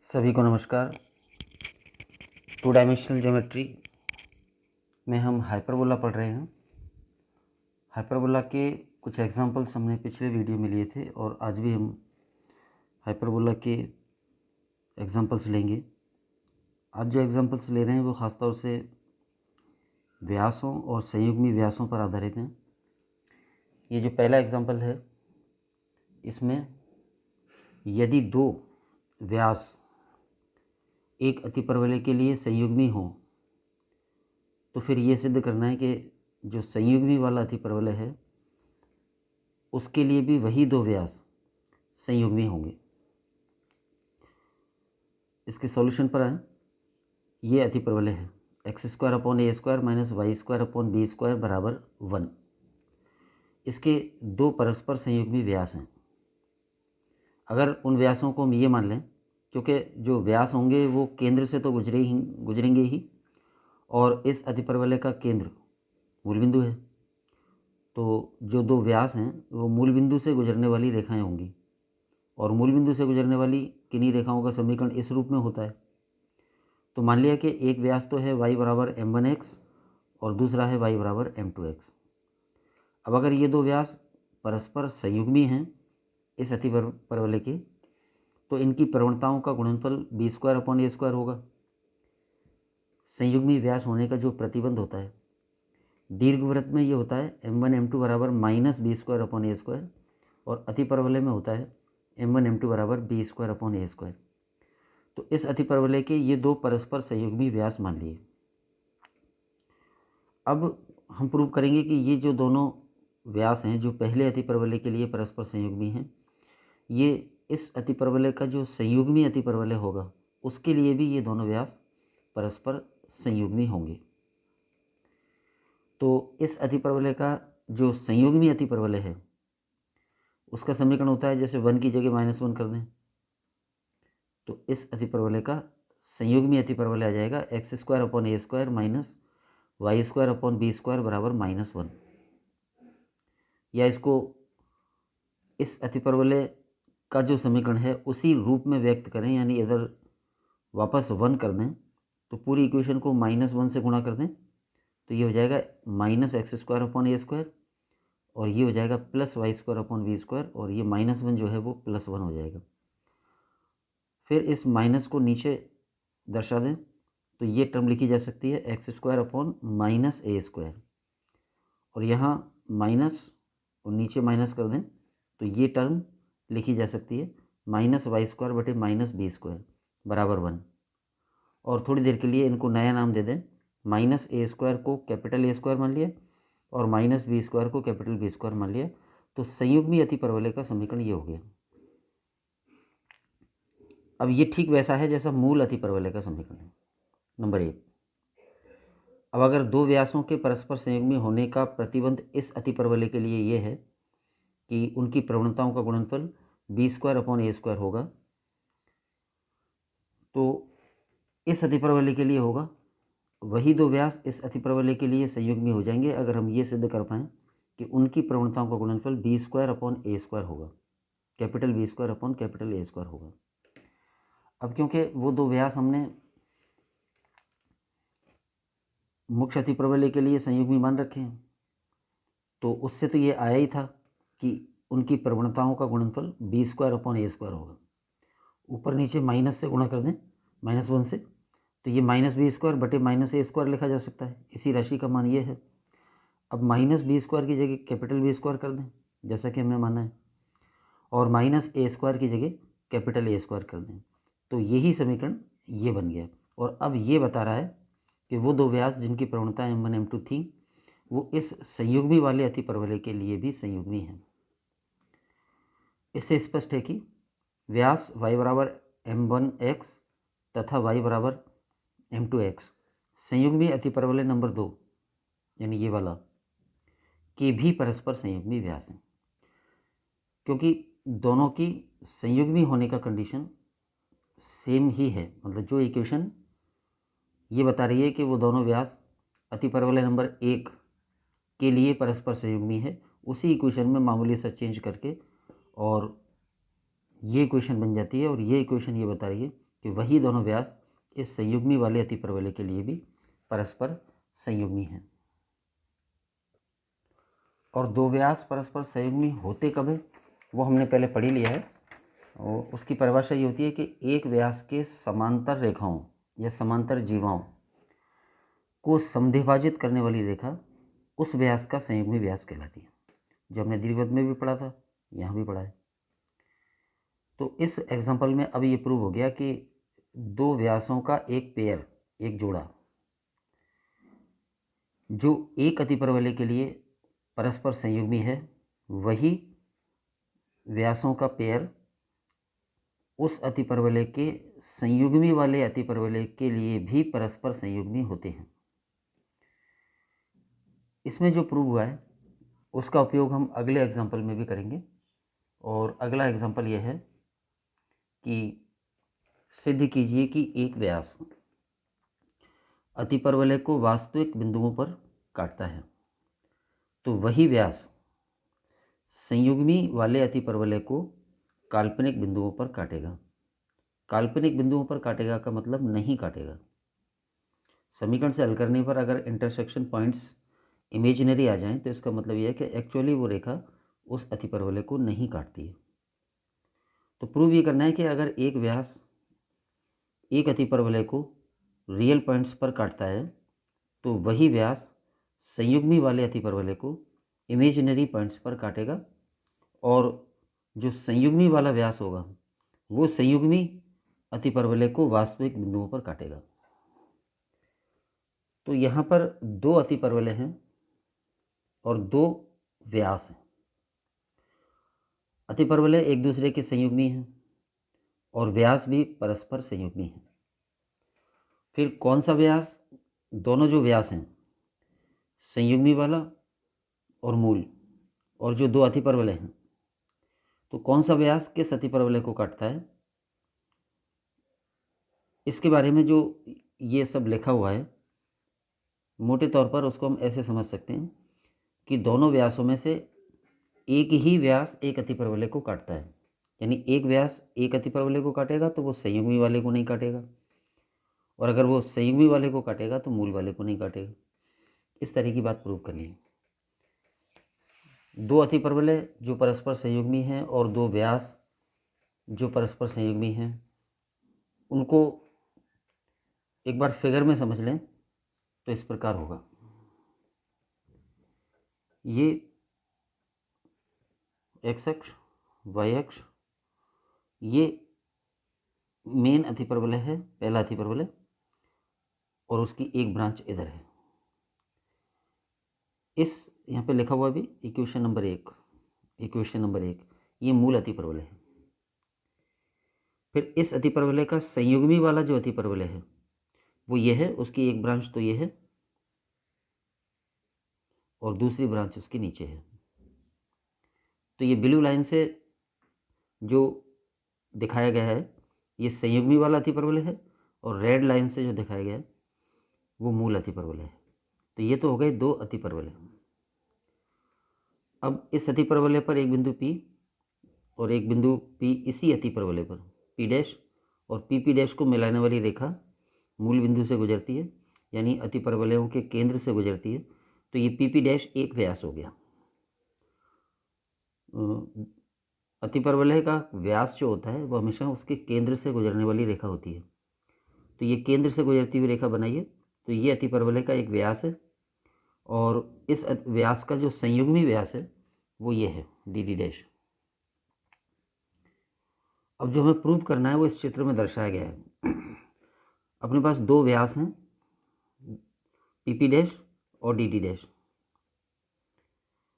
सभी को नमस्कार। टू डायमेंशनल ज्योमेट्री में हम हाइपरबोला पढ़ रहे हैं। हाइपरबोला के कुछ एग्जांपल्स हमने पिछले वीडियो में लिए थे और आज भी हम हाइपरबोला के एग्जांपल्स लेंगे। आज जो एग्जांपल्स ले रहे हैं वो ख़ास तौर से व्यासों और संयुग्मी व्यासों पर आधारित हैं। ये जो पहला एग्जांपल है, इसमें यदि दो व्यास एक अतिपरवलय के लिए संयुग्मी हों तो फिर ये सिद्ध करना है कि जो संयुग्मी वाला अतिपरवलय है उसके लिए भी वही दो व्यास संयुग्मी होंगे। इसके सॉल्यूशन पर आए। ये अतिपरवलय है x² - y² - b² = 1। इसके दो परस्पर संयुग्मी व्यास हैं। अगर उन व्यासों को हम ये मान लें, क्योंकि जो व्यास होंगे वो केंद्र से तो गुजरेंगे ही, और इस अतिपरवलय का केंद्र मूल बिंदु है, तो जो दो व्यास हैं वो मूल बिंदु से गुजरने वाली रेखाएं होंगी, और मूल बिंदु से गुजरने वाली किन्हीं रेखाओं का समीकरण इस रूप में होता है। तो मान लिया कि एक व्यास तो है y = m1x और दूसरा है y = m2x। अब अगर ये दो व्यास परस्पर संयुग्मी हैं इस अतिपरवलय के, तो इनकी प्रवणताओं का गुणनफल b²/a² होगा। संयुग्मी व्यास होने का जो प्रतिबंध होता है दीर्घवृत्त में ये होता है m1 m2 = -b²/a², और अतिपरवलय में होता है m1 m2 = b²/a²। तो इस अतिपरवलय के ये दो परस्पर संयुग्मी व्यास मान लिए। अब हम प्रूव करेंगे कि ये जो दोनों व्यास हैं जो पहले अतिपरवलय के लिए परस्पर संयुग्मी हैं, ये इस अतिपरवलय का जो संयुग्मी अतिपरवलय होगा उसके लिए भी ये दोनों व्यास परस्पर संयुग्मी होंगे। तो इस अतिपरवलय का जो संयुग्मी अतिपरवलय है उसका समीकरण होता है, जैसे 1 की जगह -1 कर दें तो इस अतिपरवलय का संयुग्मी अतिपरवलय आ जाएगा x² / a² - y² / b² = -1। या इसको इस अतिपरवलय का जो समीकरण है उसी रूप में व्यक्त करें, यानी इधर वापस 1 कर दें तो पूरी इक्वेशन को -1 से गुणा कर दें तो ये हो जाएगा -x² / a², और ये हो जाएगा +y² / b², और ये -1 जो है वो +1 हो जाएगा। फिर इस माइनस को नीचे दर्शा दें तो ये टर्म लिखी जा सकती है x² - a², और यहाँ माइनस और नीचे माइनस कर दें तो ये टर्म लिखी जा सकती है -y² - b² = 1। और थोड़ी देर के लिए इनको नया नाम दे दें, -a² को कैपिटल A² मान लिया और -b² को कैपिटल B² मान लिया। तो संयुग्मी अतिपरवलय का समीकरण ये हो गया। अब ये ठीक वैसा है जैसा मूल अतिपरवलय का समीकरण है। नंबर 1, अब अगर दो व्यासों के परस्पर संयुग्मी होने का प्रतिबंध इस अतिपरवलय के लिए ये है कि उनकी प्रवणताओं का गुणनफल b²/a² होगा, तो इस अतिपरवलय के लिए होगा वही दो व्यास इस अतिपरवलय के लिए संयुग्मी हो जाएंगे अगर हम ये सिद्ध कर पाएँ कि उनकी प्रवणताओं का गुणनफल b²/a² होगा, कैपिटल B² / कैपिटल A² होगा। अब क्योंकि वो दो व्यास हमने मुख्य अतिपरवलय के लिए संयुग्मी मान रखे हैं, तो उससे तो ये आया ही था कि उनकी प्रवणताओं का गुणनफल b²/a² होगा। ऊपर नीचे माइनस से गुणा कर दें -1 से, तो ये -b² बटे -a² लिखा जा सकता है। इसी राशि का मान ये है। अब -b² की जगह कैपिटल B² कर दें जैसा कि हमने माना है, और -a² की जगह कैपिटल A² कर दें, तो यही समीकरण ये बन गया। और अब ये बता रहा है कि वो दो व्यास जिनकी प्रवणता m1 m2 थी वो इस संयुग्मी वाले अतिपरवलय के लिए भी संयुग्मी हैं। इससे स्पष्ट है कि व्यास y = m1x तथा y = m2x संयुग्मी अतिपरवलय नंबर 2 यानी ये वाला के भी परस्पर संयुग्मी व्यास हैं, क्योंकि दोनों की संयुग्मी होने का कंडीशन सेम ही है। मतलब जो इक्वेशन ये बता रही है कि वो दोनों व्यास अतिपरवलय नंबर 1 के लिए परस्पर संयुग्मी है, उसी इक्वेशन में मामूली सा चेंज करके और ये इक्वेशन बन जाती है। और ये इक्वेशन ये बता रही है कि वही दोनों व्यास इस संयुग्मी वाले अतिपरवलय के लिए भी परस्पर संयुग्मी हैं। और दो व्यास परस्पर संयुग्मी होते कब है वो हमने पहले पढ़ ही लिया है, और उसकी परिभाषा ये होती है कि एक व्यास के समांतर रेखाओं या समांतर जीवाओं को समद्विभाजित करने वाली रेखा उस व्यास का संयुग्मी व्यास कहलाती है। जो हमने दीर्घवृत्त में भी पढ़ा था, यहाँ भी पढ़ा है। तो इस एग्जाम्पल में अब ये प्रूव हो गया कि दो व्यासों का एक पेयर, एक जोड़ा, जो एक अतिपरवलय के लिए परस्पर संयुग्मी है, वही व्यासों का पेयर उस अतिपरवलय के संयुग्मी वाले अतिपरवलय के लिए भी परस्पर संयुग्मी होते हैं। इसमें जो प्रूव हुआ है उसका उपयोग हम अगले एग्जाम्पल में भी करेंगे। और अगला एग्जाम्पल यह है कि सिद्ध कीजिए कि एक व्यास अतिपरवलय को वास्तविक बिंदुओं पर काटता है, तो वही व्यास संयुग्मी वाले अतिपरवलय को काल्पनिक बिंदुओं पर काटेगा। काल्पनिक बिंदुओं पर काटेगा का मतलब नहीं काटेगा। समीकरण से हल करने पर अगर इंटरसेक्शन पॉइंट्स इमेजिनरी आ जाएं तो इसका मतलब यह है कि एक्चुअली वो रेखा उस अतिपरवलय को नहीं काटती है। तो प्रूव ये करना है कि अगर एक व्यास एक अतिपरवलय को रियल पॉइंट्स पर काटता है तो वही व्यास संयुग्मी वाले अतिपरवलय को इमेजिनरी पॉइंट्स पर काटेगा, और जो संयुग्मी वाला व्यास होगा वो संयुग्मी अतिपरवलय को वास्तविक बिंदुओं पर काटेगा। तो यहाँ पर दो अतिपरवलय हैं और दो व्यास हैं। अतिपरवलय एक दूसरे के संयुग्मी हैं और व्यास भी परस्पर संयुग्मी हैं। फिर कौन सा व्यास, दोनों जो व्यास हैं संयुग्मी वाला और मूल, और जो दो अतिपरवलय हैं, तो कौन सा व्यास किस अतिपरवलय को काटता है, इसके बारे में जो ये सब लिखा हुआ है मोटे तौर पर उसको हम ऐसे समझ सकते हैं कि दोनों व्यासों में से एक ही व्यास एक अतिपरवलय को काटता है। यानी एक व्यास एक अतिपरवलय को काटेगा तो वो संयुग्मी वाले को नहीं काटेगा, और अगर वो संयुग्मी वाले को काटेगा तो मूल वाले को नहीं काटेगा। इस तरह की बात प्रूव करनी है। दो अतिपरवलय जो परस्पर संयुग्मी हैं और दो व्यास जो परस्पर संयुग्मी हैं, उनको एक बार फिगर में समझ लें तो इस प्रकार होगा। ये एक्स अक्ष, वाई अक्ष, ये मेन अतिपरवलय है, पहला अतिपरवलय, और उसकी एक ब्रांच इधर है। इस यहाँ पे लिखा हुआ भी इक्वेशन नंबर एक, ये मूल अतिपरवलय है। फिर इस अतिपरवलय का संयुग्मी वाला जो अतिपरवलय है वो ये है, उसकी एक ब्रांच तो ये है और दूसरी ब्रांच उसके नीचे है। तो ये ब्लू लाइन से जो दिखाया गया है ये संयुग्मी वाला अतिपरवलय है, और रेड लाइन से जो दिखाया गया है वो मूल अतिपरवलय है। तो ये तो हो गए दो अतिपरवलय। अब इस अतिपरवलय पर एक बिंदु P और एक बिंदु P इसी अतिपरवलय पर P डैश और PP डैश को मिलाने वाली रेखा मूल बिंदु से गुजरती है, यानी अतिपरवलयों के केंद्र से गुजरती है। तो ये PP डैश एक व्यास हो गया। अतिपरवलय का व्यास जो होता है वो हमेशा उसके केंद्र से गुजरने वाली रेखा होती है। तो ये केंद्र से गुजरती हुई रेखा बनाइए, तो ये अतिपरवलय का एक व्यास है, और इस व्यास का जो संयुग्मी व्यास है वो ये है DD डैश। अब जो हमें प्रूव करना है वो इस चित्र में दर्शाया गया है। अपने पास दो व्यास हैं, PP डैश और DD डैश,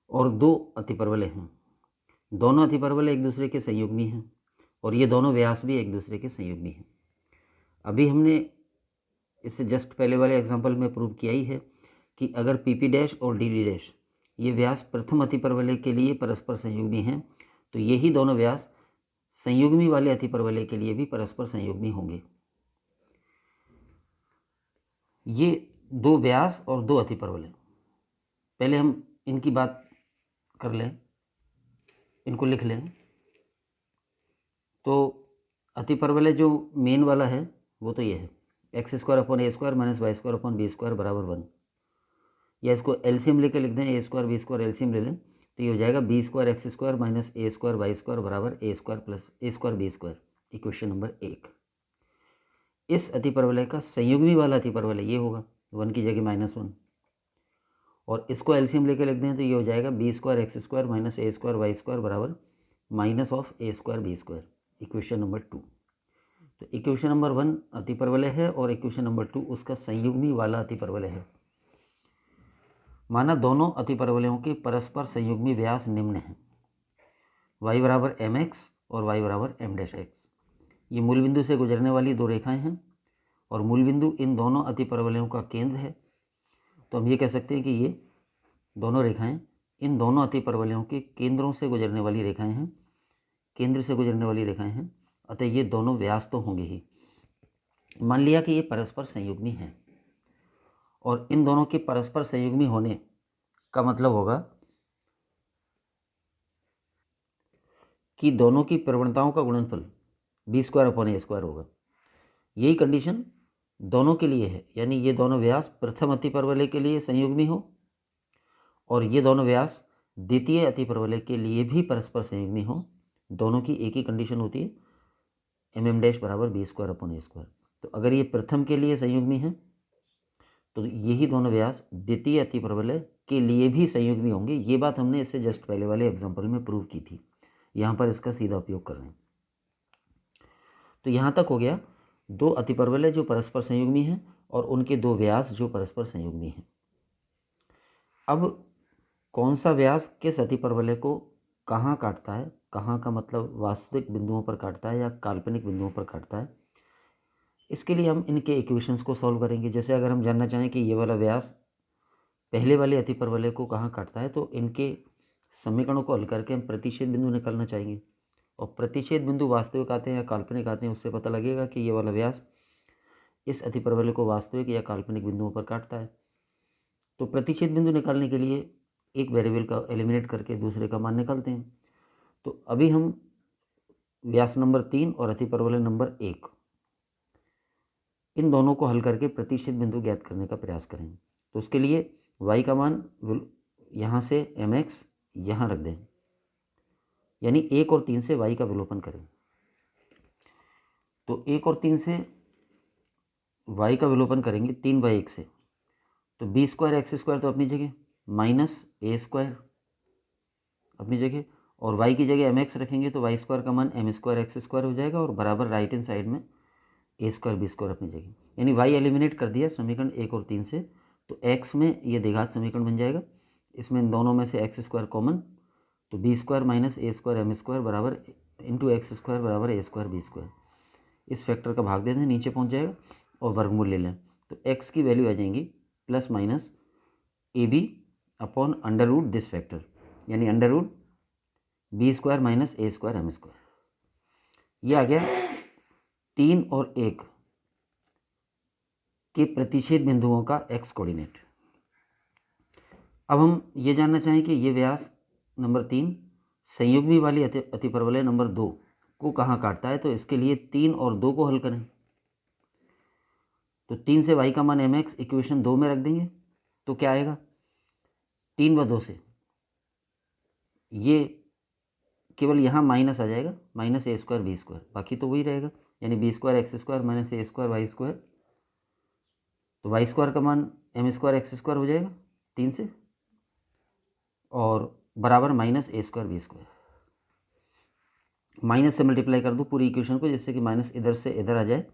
और दो अतिपरवलय हैं। दोनों अतिपरवलय एक दूसरे के संयुग्मी हैं और ये दोनों व्यास भी एक दूसरे के संयुग्मी हैं। अभी हमने इससे जस्ट पहले वाले एग्जांपल में प्रूव किया ही है कि अगर PP डैश और DD डैश ये व्यास प्रथम अतिपरवलय के लिए परस्पर संयुग्मी हैं तो यही दोनों व्यास संयुग्मी वाले अतिपरवलय के लिए भी परस्पर संयुग्मी होंगे। ये दो व्यास और दो अतिपरवलय, पहले हम इनकी बात कर लें, इनको लिख लें। तो अतिपरवलय जो मेन वाला है वो तो ये है एक्स स्क्वायर अपॉन ए square minus y square upon b square बराबर 1, या इसको एलसीएम लेके लिख दें, a square b square LCM ले लें तो ये हो जाएगा b square x square minus ए स्क्वायर वाई स्क्वायर बराबर a square plus a square b square. Equation number 1। इस अतिपरवलय का संयुग्मी वाला अतिपरवलय ये होगा 1 की जगह -1, और इसको एलसीएम लेके लिख दें तो ये हो जाएगा b square x square minus ए स्क्वायर वाई स्क्वायर बराबर minus of a square b square. Equation number 2। तो इक्वेशन नंबर 1 अतिपरवलय है और इक्वेशन नंबर 2 उसका संयुग्मी वाला अतिपरवलय है। माना दोनों अतिपरवलयों के परस्पर संयुग्मी व्यास निम्न हैं, y बराबर एम एक्स और y बराबर एम डैश एक्स। ये मूल बिंदु से गुजरने वाली दो रेखाएं हैं और मूल बिंदु इन दोनों अतिपरवलयों का केंद्र है। तो हम ये कह सकते हैं कि ये दोनों रेखाएं इन दोनों अतिपरवलयों के केंद्रों से गुजरने वाली रेखाएं हैं, केंद्र से गुजरने वाली रेखाएं हैं, अतः ये दोनों व्यास तो होंगे ही। मान लिया कि ये परस्पर संयुग्मी हैं और इन दोनों के परस्पर संयुग्मी होने का मतलब होगा कि दोनों की प्रवणताओं का गुणनफल बी स्क्वायर अपॉन ए स्क्वायर होगा। यही कंडीशन दोनों के लिए है, यानी ये दोनों व्यास प्रथम अतिपरवलय के लिए संयुग्मी हो और ये दोनों व्यास द्वितीय अतिपरवलय के लिए भी परस्पर संयुग्मी हो। दोनों की एक ही कंडीशन होती है, एम एम डैश बराबर बी स्क्वायर अपॉन ए स्क्वायर। तो अगर ये प्रथम के लिए संयुग्मी है तो यही दोनों व्यास द्वितीय अतिपरवलय के लिए भी संयुग्मी होंगे। ये बात हमने इससे जस्ट पहले वाले एग्जाम्पल में प्रूव की थी, यहाँ पर इसका सीधा उपयोग कर रहे हैं। तो यहाँ तक हो गया दो अतिपरवलय जो परस्पर संयुग्मी हैं और उनके दो व्यास जो परस्पर संयुग्मी हैं। अब कौन सा व्यास किस अतिपरवलय को कहाँ काटता है, कहाँ का मतलब वास्तविक बिंदुओं पर काटता है या काल्पनिक बिंदुओं पर काटता है, इसके लिए हम इनके इक्वेशंस को सॉल्व करेंगे। जैसे अगर हम जानना चाहें कि ये वाला व्यास पहले वाले अतिपरवलय को कहाँ काटता है तो इनके समीकरणों को हल करके हम प्रतिच्छेद बिंदु निकालना चाहेंगे, और प्रतिच्छेद बिंदु वास्तविक आते हैं या काल्पनिक आते हैं उससे पता लगेगा कि ये वाला व्यास इस अतिपरवलय को वास्तविक या काल्पनिक बिंदुओं पर काटता है। तो प्रतिच्छेद बिंदु निकालने के लिए एक वेरिएबल का एलिमिनेट करके दूसरे का मान निकालते हैं। तो अभी हम व्यास नंबर 3 और अतिपरवलय नंबर 1 इन दोनों को हल करके प्रतिच्छेद बिंदु ज्ञात करने का प्रयास करेंगे। तो उसके लिए y का मान यहाँ से एम एक्स यहाँ रख दें, यानी 1 और 3 से y का विलोपन करें। तो 1 और 3 से y का विलोपन करेंगे 3/1 से, तो बी स्क्वायर एक्स स्क्वायर तो अपनी जगह माइनस ए स्क्वायर अपनी जगह, और y की जगह एम एक्स रखेंगे तो वाई स्क्वायर का मान एम स्क्वायर एक्स स्क्वायर हो जाएगा और बराबर राइट हैंड साइड में ए स्क्वायर बी स्क्वायर अपनी जगह, यानी y एलिमिनेट कर दिया समीकरण 1 और 3 से। तो x में ये द्विघात समीकरण बन जाएगा, इसमें इन दोनों में से एक्स स्क्वायर कॉमन, तो बी स्क्वायर माइनस ए स्क्वायर एम स्क्वायर बराबर इंटू एक्स स्क्वायर बराबर ए स्क्वायर बी स्क्वायर। इस फैक्टर का भाग दे दें, नीचे पहुंच जाएगा और वर्गमूल ले लें तो x की वैल्यू आ जाएंगी plus minus A B upon under root this factor, यानी under root B square minus ए स्क्वायर एम स्क्वायर। ये आ गया 3 और 1 के प्रतिच्छेद बिंदुओं का x कोऑर्डिनेट। अब हम ये जानना चाहें कि ये व्यास नंबर 3 संयुग्मी वाली अतिपरवलय नंबर 2 को कहाँ काटता है, तो इसके लिए 3 और 2 को हल करें। तो 3 से y का मान एम एक्स इक्वेशन 2 में रख देंगे तो क्या आएगा 3 व 2 से ये केवल यहाँ माइनस आ जाएगा, माइनस ए स्क्वायर बी स्क्वायर, बाकी तो वही रहेगा, यानी b square x square minus ए स्क्वायर वाई स्क्वायर। तो वाई स्क्वायर का मान एम स्क्वायर एक्स स्क्वायर हो जाएगा 3 से और बराबर माइनस ए स्क्वायर बी स्क्वायर। माइनस से मल्टीप्लाई कर दो पूरी इक्वेशन को, जिससे कि माइनस इधर से इधर आ जाए,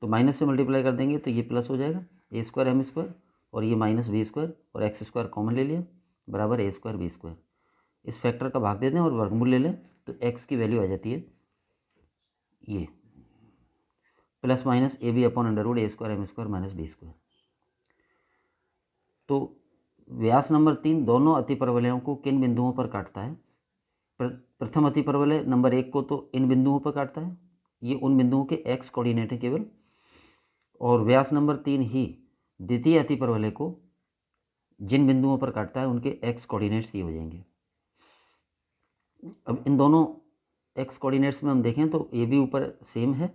तो माइनस से मल्टीप्लाई कर देंगे तो ये प्लस हो जाएगा ए स्क्वायर एम स्क्वायर और ये माइनस बी स्क्वायर और एक्स स्क्वायर कॉमन ले लिया बराबर ए स्क्वायर बी स्क्वायर। इस फैक्टर का भाग दे दें और वर्गमूल ले लें तो x की वैल्यू आ जाती है ये plus minus A B upon under root A square M square minus B square. तो व्यास नंबर 3 दोनों अतिपरवलयों को किन बिंदुओं पर काटता है? प्रथम अतिपरवलय नंबर 1 को तो इन बिंदुओं पर काटता है, ये उन बिंदुओं के x कोऑर्डिनेट है केवल, और व्यास नंबर 3 ही द्वितीय अतिपरवलय को जिन बिंदुओं पर काटता है उनके x कोऑर्डिनेट्स ये हो जाएंगे। अब इन दोनों एक्स कोऑर्डिनेट्स में हम देखें तो ए बी ऊपर सेम है,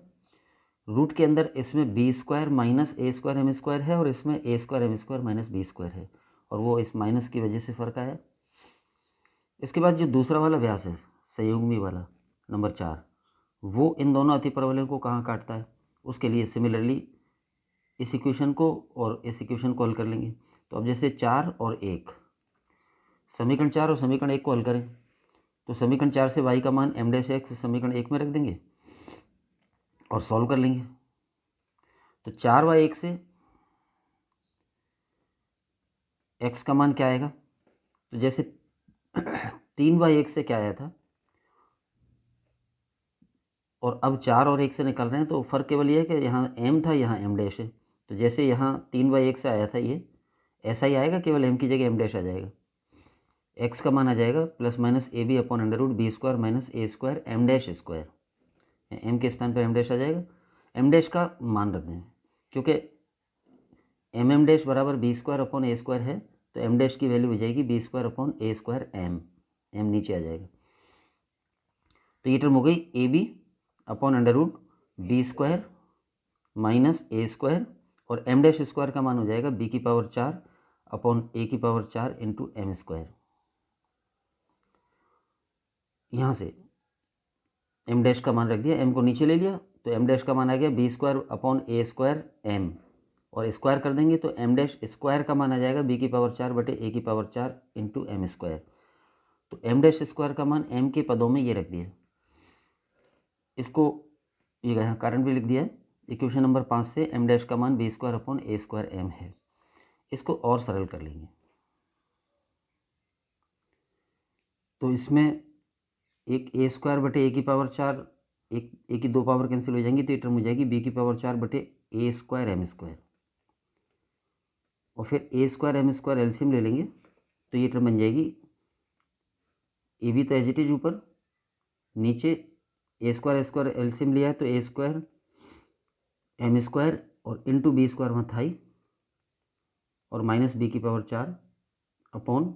रूट के अंदर इसमें बी स्क्वायर माइनस ए स्क्वायर एम स्क्वायर है और इसमें a square M square minus B square है, और वो इस माइनस की वजह से फ़र्क आया। इसके बाद जो दूसरा वाला व्यास है संयुग्मी वाला नंबर 4, वो इन दोनों अतिपरवलयों को कहाँ काटता है, उसके लिए सिमिलरली इस इक्वेशन को और इस इक्वेशन को हल कर लेंगे। तो अब जैसे 4 और 1, समीकरण 4 और समीकरण 1 को हल करें तो समीकरण 4 से y का मान m डैश x समीकरण 1 में रख देंगे और सॉल्व कर लेंगे। तो 4y1 से x का मान क्या आएगा, तो जैसे 3y1 से क्या आया था और अब 4 और 1 से निकल रहे हैं, तो फ़र्क केवल ये है कि यहाँ m था, यहाँ m डैश है। तो जैसे यहाँ 3y1 से आया था, ये ऐसा ही आएगा, केवल m की जगह m डैश आ जाएगा। x का मान आ जाएगा plus minus A B upon under root B square minus A square M dash square, m के स्थान पर m डैश आ जाएगा। m डैश का मान रख दें, क्योंकि m डैश बराबर बी स्क्वायर अपॉन ए स्क्वायर है, तो m डैश की वैल्यू हो जाएगी बी स्क्वायर अपॉन ए स्क्वायर m नीचे आ जाएगा। तो ये टर्म हो गई A B upon under root B square minus A square, और m डैश स्क्वायर का मान हो जाएगा b की पावर 4 अपॉन a की पावर 4 इंटू एम स्क्वायर। यहाँ से m डैश का मान रख दिया, m को नीचे ले लिया, तो m डैश का मान आ गया बी स्क्वायर अपॉन ए स्क्वायर m, और स्क्वायर कर देंगे तो m डैश स्क्वायर का मान आ जाएगा b की पावर 4 बटे a की पावर 4 इंटू एम स्क्वायर। तो m डैश स्क्वायर का मान m के पदों में ये रख दिया, इसको ये यहाँ कारण भी लिख दिया है। इक्वेशन नंबर 5 से m डैश का मान बी स्क्वायर अपॉन ए स्क्वायर m है। इसको और सरल कर लेंगे, तो इसमें एक ए स्क्वायर बटे ए की पावर 4, एक ए की 2 पावर कैंसिल हो जाएंगी, तो ये टर्म हो जाएगी बी की पावर 4 बटे ए स्क्वायर एम स्क्वायर, और फिर ए स्क्वायर एम स्क्वायर एलसीएम ले लेंगे, तो ये टर्म बन जाएगी ए बी तो एज इट इज ऊपर, नीचे ए स्क्वायर एलसीएम लिया है तो ए स्क्वायर एम स्क्वायर और इंटू बी स्क्वायर वहाँ था ही, और माइनस बी की पावर 4 अपॉन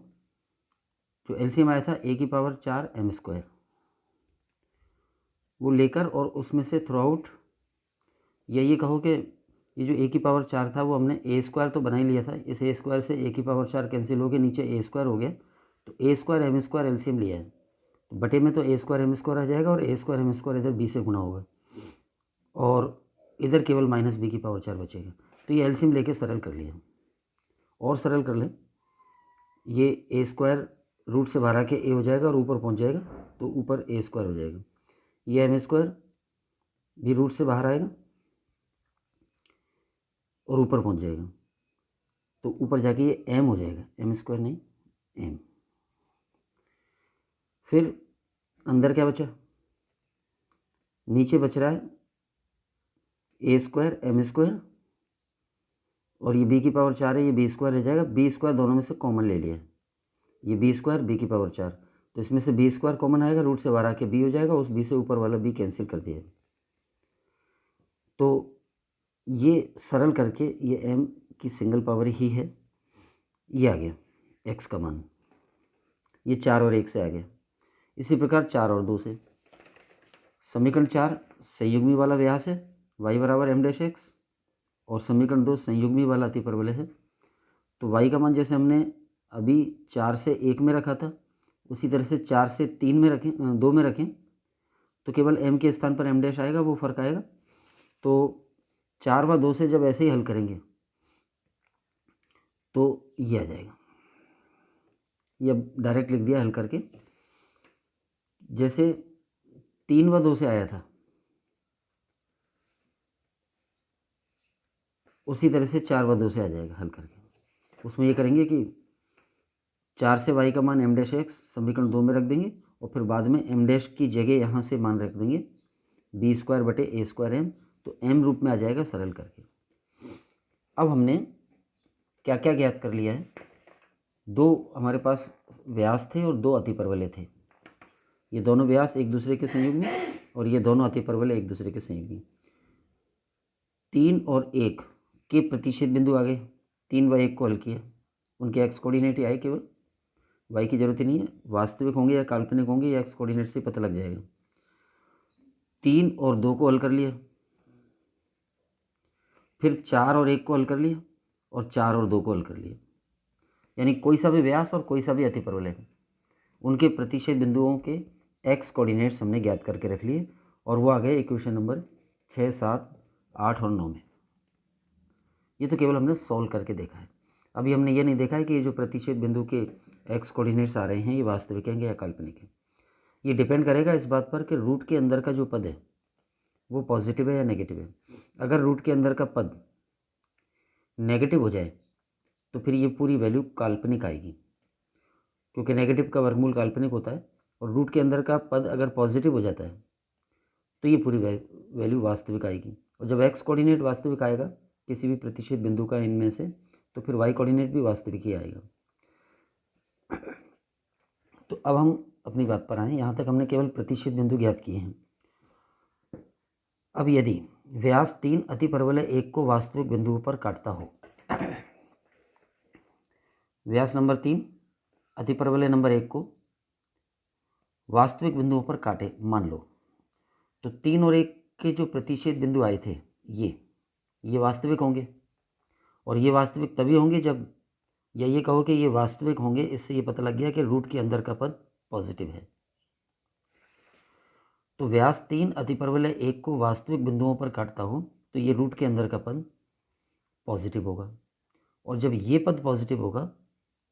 जो एलसीएम आया था ए की पावर 4 एम स्क्वायर, वो लेकर और उसमें से थ्रू आउट, या ये कहो कि ये जो ए की पावर 4 था वो हमने ए स्क्वायर तो बना ही लिया था, इस ए स्क्वायर से ए की पावर 4 कैंसिल हो गया, नीचे ए स्क्वायर हो गया, तो ए स्क्वायर एम स्क्वायर एलसीएम लिया है, तो बटे में तो ए स्क्वायर एम स्क्वायर आ जाएगा और ए स्क्वायर एम स्क्वायर इधर बी से गुना होगा, और इधर केवल माइनस बी की पावर 4 बचेगा। तो ये एलसीएम लेके सरल कर लिया, और सरल कर लें, ये ए स्क्वायर रूट से बाहर आके ए हो जाएगा और ऊपर पहुंच जाएगा, तो ऊपर ए स्क्वायर हो जाएगा, ये एम स्क्वायर भी रूट से बाहर आएगा और ऊपर पहुंच जाएगा, तो ऊपर जाके ये एम हो जाएगा, एम स्क्वायर नहीं एम। फिर अंदर क्या बचा, नीचे बच रहा है ए स्क्वायर एम स्क्वायर, और ये बी की पावर 4 है, ये बी स्क्वायर रह जाएगा, बी स्क्वायर दोनों में से कॉमन ले लिया, ये बी स्क्वायर बी की पावर 4, तो इसमें से बी स्क्वायर कॉमन आएगा, रूट से बाहर आके बी हो जाएगा, उस बी से ऊपर वाला बी कैंसिल कर दिया, तो ये सरल करके ये m की सिंगल पावर ही है, ये आ गया x का मान, ये 4 और 1 से आ गया। इसी प्रकार 4 और 2 से, समीकरण 4 संयुग्मी वाला व्यास है y बराबर m डैश x, और समीकरण 2 संयुग्मी वाला अतिपरवलय है, तो y का मान जैसे हमने अभी 4 से 1 में रखा था, उसी तरह से 4 से 3 में रखें, 2 में रखें, तो केवल m के स्थान पर m डैश आएगा, वो फ़र्क आएगा। तो 4 व 2 से जब ऐसे ही हल करेंगे तो ये आ जाएगा, ये अब डायरेक्ट लिख दिया हल करके, जैसे 3 व 2 से आया था उसी तरह से 4 व 2 से आ जाएगा हल करके। उसमें ये करेंगे कि 4 से y का मान m डैश x समीकरण 2 में रख देंगे, और फिर बाद में m डैश की जगह यहाँ से मान रख देंगे बी स्क्वायर बटे ए स्क्वायर m, तो m रूप में आ जाएगा सरल करके। अब हमने क्या क्या ज्ञात कर लिया है, 2 हमारे पास व्यास थे और 2 अतिपरवलय थे, ये दोनों व्यास एक दूसरे के संयुग्मी और ये दोनों अतिपरवलय एक दूसरे के संयुग्मी। 3 और 1 के प्रतिच्छेद बिंदु आ गए, 3 व 1 को हल किया, उनके एक्स कोऑर्डिनेट ही आए, केवल y की जरूरत ही नहीं है, वास्तविक होंगे या काल्पनिक होंगे या एक्स कोऑर्डिनेट से पता लग जाएगा। 3 और 2 को हल कर लिया, फिर 4 और 1 को हल कर लिया, और 4 और 2 को हल कर लिया। यानी कोई सा भी व्यास और कोई सा भी अतिपरवलय उनके प्रतिच्छेद बिंदुओं के एक्स कोऑर्डिनेट्स हमने ज्ञात करके रख लिए, और वो आ गए इक्वेशन नंबर 6, 7, 8 और 9 में। ये तो केवल हमने सॉल्व करके देखा है। अभी हमने ये नहीं देखा है कि ये जो प्रतिच्छेद बिंदु के एक्स कोऑर्डिनेट्स आ रहे हैं ये वास्तविक हैं या काल्पनिक हैं। ये डिपेंड करेगा इस बात पर कि रूट के अंदर का जो पद है वो पॉजिटिव है या नेगेटिव है। अगर रूट के अंदर का पद नेगेटिव हो जाए तो फिर ये पूरी वैल्यू काल्पनिक आएगी, क्योंकि नेगेटिव का वर्गमूल काल्पनिक होता है, और रूट के अंदर का पद अगर पॉजिटिव हो जाता है तो ये पूरी वैल्यू वास्तविक आएगी। और जब एक्स कोऑर्डिनेट वास्तविक आएगा किसी भी प्रतिच्छेद बिंदु का इनमें से, तो फिर वाई कोऑर्डिनेट भी वास्तविक ही आएगा। तो अब हम अपनी बात पर आएँ। यहाँ तक हमने केवल प्रतिच्छेद बिंदु ज्ञात किए हैं। अब यदि व्यास 3 अतिपरवलय 1 को वास्तविक बिंदुओं पर काटता हो, व्यास नंबर 3 अतिपरवलय नंबर 1 को वास्तविक बिंदुओं पर काटे मान लो, तो 3 और 1 के जो प्रतिच्छेद बिंदु आए थे ये वास्तविक होंगे, और ये वास्तविक तभी होंगे जब, या ये कहो कि ये वास्तविक होंगे, इससे ये पता लग गया कि रूट के अंदर का पद पॉजिटिव है। तो व्यास 3 अतिपरवलय 1 को वास्तविक बिंदुओं पर काटता हो तो ये रूट के अंदर का पद पॉजिटिव होगा, और जब ये पद पॉजिटिव होगा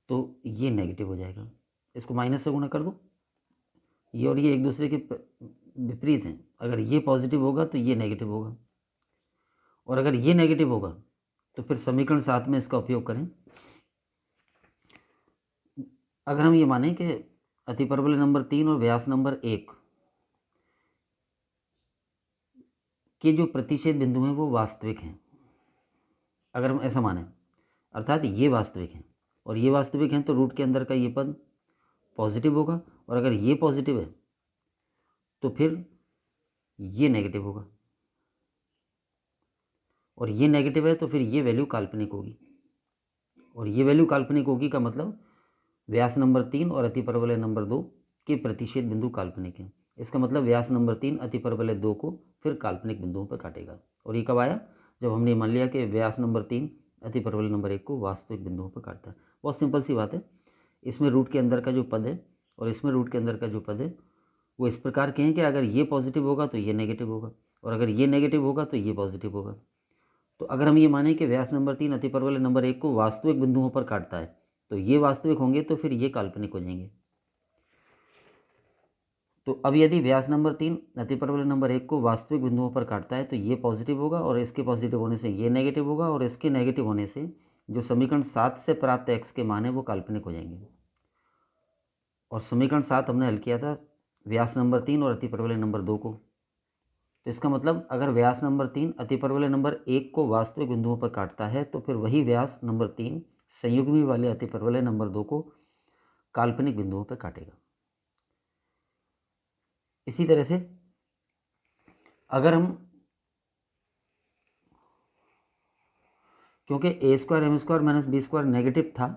तो ये नेगेटिव हो जाएगा। इसको माइनस से गुणा कर दो, ये और ये एक दूसरे के विपरीत हैं। अगर ये पॉजिटिव होगा तो ये नेगेटिव होगा, और अगर ये नेगेटिव होगा तो फिर समीकरण 7 में इसका उपयोग करें। अगर हम ये मानें कि अतिपरवलय नंबर 3 और व्यास नंबर 1 के जो प्रतिच्छेद बिंदु हैं वो वास्तविक हैं, अगर हम ऐसा मानें, अर्थात ये वास्तविक हैं और ये वास्तविक हैं, तो रूट के अंदर का ये पद पॉजिटिव होगा, और अगर ये पॉजिटिव है तो फिर ये नेगेटिव होगा, और ये नेगेटिव है तो फिर ये वैल्यू काल्पनिक होगी, और ये वैल्यू काल्पनिक होगी का मतलब व्यास नंबर 3 और अतिपरवलय नंबर 2 के प्रतिच्छेद बिंदु काल्पनिक हैं। इसका मतलब व्यास नंबर 3 अतिपरवलय 2 को फिर काल्पनिक बिंदुओं पर काटेगा। और ये कब आया? जब हमने मान लिया कि व्यास नंबर 3 अतिपरवलय नंबर 1 को वास्तविक बिंदुओं पर काटता है। बहुत सिंपल सी बात है। इसमें रूट के अंदर का जो पद है और इसमें रूट के अंदर का जो पद है वो इस प्रकार के हैं कि अगर ये पॉजिटिव होगा तो ये नेगेटिव होगा, और अगर ये नेगेटिव होगा तो ये पॉजिटिव होगा। तो अगर हम ये माने कि व्यास नंबर 3 अतिपरवलय नंबर 1 को वास्तविक बिंदुओं पर काटता है तो ये वास्तविक होंगे, तो फिर ये काल्पनिक हो जाएंगे। तो अब यदि व्यास नंबर 3 अतिपरवलय नंबर 1 को वास्तविक बिंदुओं पर काटता है तो ये पॉजिटिव होगा, और इसके पॉजिटिव होने से ये नेगेटिव होगा, और इसके नेगेटिव होने से जो समीकरण 7 से प्राप्त एक्स के मान है वो काल्पनिक हो जाएंगे। और समीकरण 7 हमने हल किया था व्यास नंबर 3 और अतिपरवलय नंबर 2 को। तो इसका मतलब अगर व्यास नंबर 3 अतिपरवलय नंबर 1 को वास्तविक बिंदुओं पर काटता है तो फिर वही व्यास नंबर 3 संयुग्मी वाले अतिपरवलय नंबर 2 को काल्पनिक बिंदुओं पर काटेगा। इसी तरह से अगर हम, क्योंकि a square M square minus B square negative था,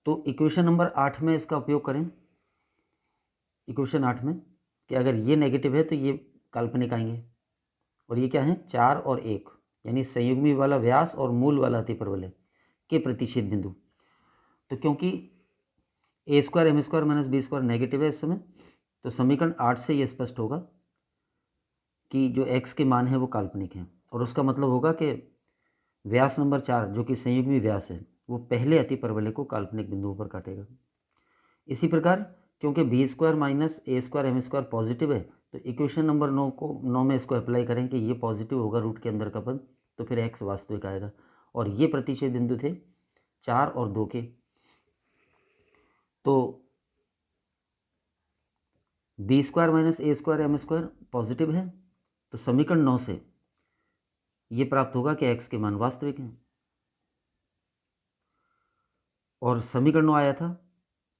तो इक्वेशन नंबर 8 में इसका उपयोग करें। इक्वेशन 8 में कि अगर ये नेगेटिव है तो ये काल्पनिक आएंगे, और ये क्या है? 4 और 1, यानी संयुग्मी वाला व्यास और मूल वाला अतिपरवलय के प्रतिच्छेद बिंदु। तो क्योंकि a square M square minus B square negative है इस समय, तो समीकरण 8 से ये स्पष्ट होगा कि जो एक्स के मान है वो काल्पनिक हैं, और उसका मतलब होगा कि व्यास नंबर 4 जो कि संयुग्मी व्यास है वो पहले अतिपरवलय को काल्पनिक बिंदुओं पर काटेगा। इसी प्रकार क्योंकि बी स्क्वायर माइनस ए स्क्वायर एम स्क्वायर पॉजिटिव है, तो इक्वेशन नंबर 9 में इसको अप्लाई करें कि ये पॉजिटिव होगा रूट के अंदर का पद, तो फिर एक्स वास्तविक आएगा। और ये प्रतिच्छेद बिंदु थे 4 और 2 के, तो बी स्क्वायर माइनस ए स्क्वायर एम स्क्वायर पॉजिटिव है, तो समीकरण 9 से ये प्राप्त होगा कि एक्स के मान वास्तविक हैं। और समीकरण 9 आया था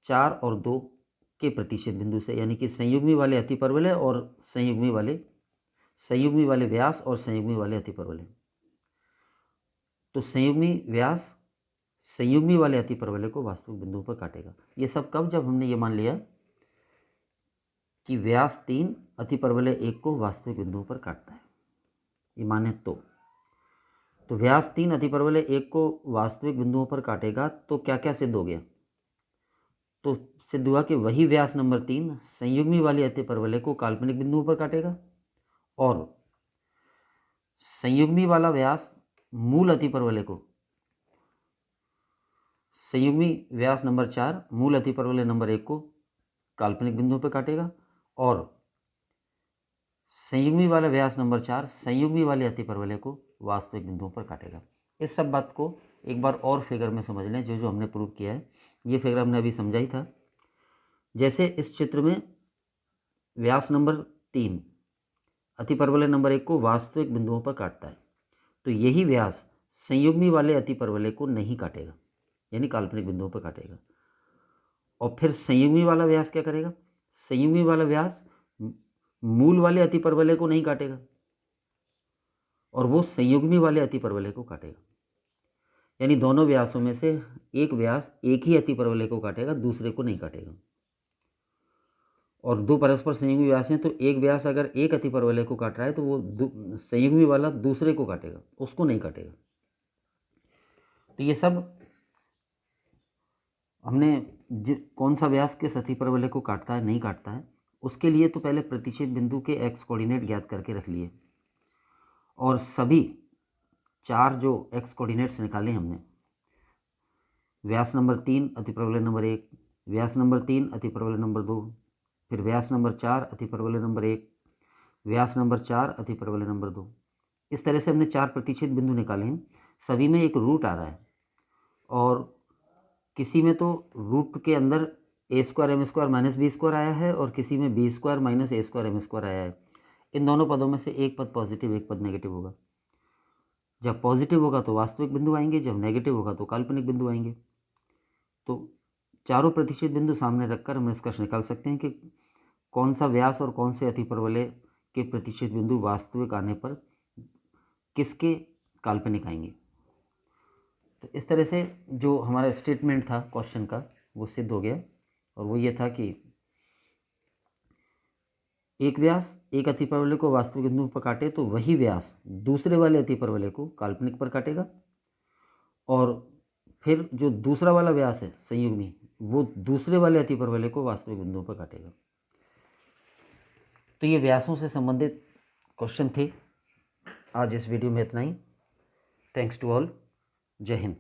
4 और 2 के प्रतिच्छेद बिंदु से, यानी कि संयुग्मी वाले अतिपरवलय और संयुग्मी वाले व्यास और संयुग्मी वाले अतिपरवलय। तो संयुग्मी व्यास संयुग्मी वाले अतिपरवलय को वास्तविक बिंदुओं पर काटेगा। ये सब कब? जब हमने ये मान लिया कि व्यास 3 अतिपरवलय 1 को वास्तविक बिंदुओं पर काटता है, ये माने तो व्यास 3 अतिपरवलय 1 को वास्तविक बिंदुओं पर काटेगा तो क्या क्या सिद्ध हो गया? तो सिद्ध हुआ कि वही व्यास नंबर 3 संयुग्मी वाली अतिपरवलय को काल्पनिक बिंदुओं पर काटेगा और संयुग्मी वाला व्यास मूल अतिपरवलय को, संयुग्मी व्यास नंबर 4 मूल अतिपरवलय नंबर 1 को काल्पनिक बिंदुओं पर काटेगा और संयुग्मी वाला व्यास नंबर 4 संयुग्मी वाले अतिपरवलय को वास्तविक बिंदुओं पर काटेगा। इस सब बात को एक बार और फिगर में समझ लें, जो हमने प्रूव किया है। ये फिगर हमने अभी समझा ही था। जैसे इस चित्र में व्यास नंबर 3 अतिपरवलय नंबर 1 को वास्तविक बिंदुओं पर काटता है, तो यही व्यास संयुग्मी वाले अतिपरवलय को नहीं काटेगा, यानी काल्पनिक बिंदुओं पर काटेगा। और फिर संयुग्मी वाला व्यास क्या करेगा? संयुग्मी वाला व्यास मूल वाले अतिपरवलय को नहीं काटेगा और वो संयुग्मी वाले अतिपरवलय को काटेगा। यानी दोनों व्यासों में से एक व्यास एक ही अतिपरवलय को काटेगा, दूसरे को नहीं काटेगा। और दो परस्पर संयुग्मी व्यास हैं, तो एक व्यास अगर एक अतिपरवलय को काट रहा है तो वो संयुग्मी वाला दूसरे को काटेगा, उसको नहीं काटेगा। तो ये सब हमने कौन सा व्यास किस अतिपरवलय को काटता है नहीं काटता है, उसके लिए तो पहले प्रतिच्छेद बिंदु के एक्स कोऑर्डिनेट ज्ञात करके रख लिए और सभी 4 जो एक्स कोऑर्डिनेट्स निकाले हमने, व्यास नंबर 3 अतिपरवलय नंबर 1, व्यास नंबर 3 अतिपरवलय नंबर 2, फिर व्यास नंबर 4 अतिपरवलय नंबर 1, व्यास नंबर 4 अतिपरवलय नंबर 2। इस तरह से हमने 4 प्रतिच्छेद बिंदु निकाले हैं। सभी में एक रूट आ रहा है और किसी में तो रूट के अंदर a square M square minus B square आया है और किसी में बी स्क्वायर माइनस ए स्क्वायर एम स्क्वायर आया है। इन दोनों पदों में से एक पद पॉजिटिव एक पद नेगेटिव होगा। जब पॉजिटिव होगा तो वास्तविक बिंदु आएंगे, जब नेगेटिव होगा तो काल्पनिक बिंदु आएंगे। तो चारों प्रतिच्छेद बिंदु सामने रखकर हम निष्कर्ष निकाल सकते हैं कि कौन सा व्यास और कौन से अतिपरवलय के प्रतिच्छेद बिंदु वास्तविक आने पर किसके काल्पनिक आएंगे। तो इस तरह से जो हमारा स्टेटमेंट था क्वेश्चन का वो सिद्ध हो गया और वो ये था कि एक व्यास एक अतिपरवलय को वास्तविक बिंदु पर काटे तो वही व्यास दूसरे वाले अतिपरवलय को काल्पनिक पर काटेगा और फिर जो दूसरा वाला व्यास है संयुग्मी, वो दूसरे वाले अतिपरवलय को वास्तविक बिंदुओं पर काटेगा। तो ये व्यासों से संबंधित क्वेश्चन थे। आज इस वीडियो में इतना ही। Thanks to all. जय हिंद।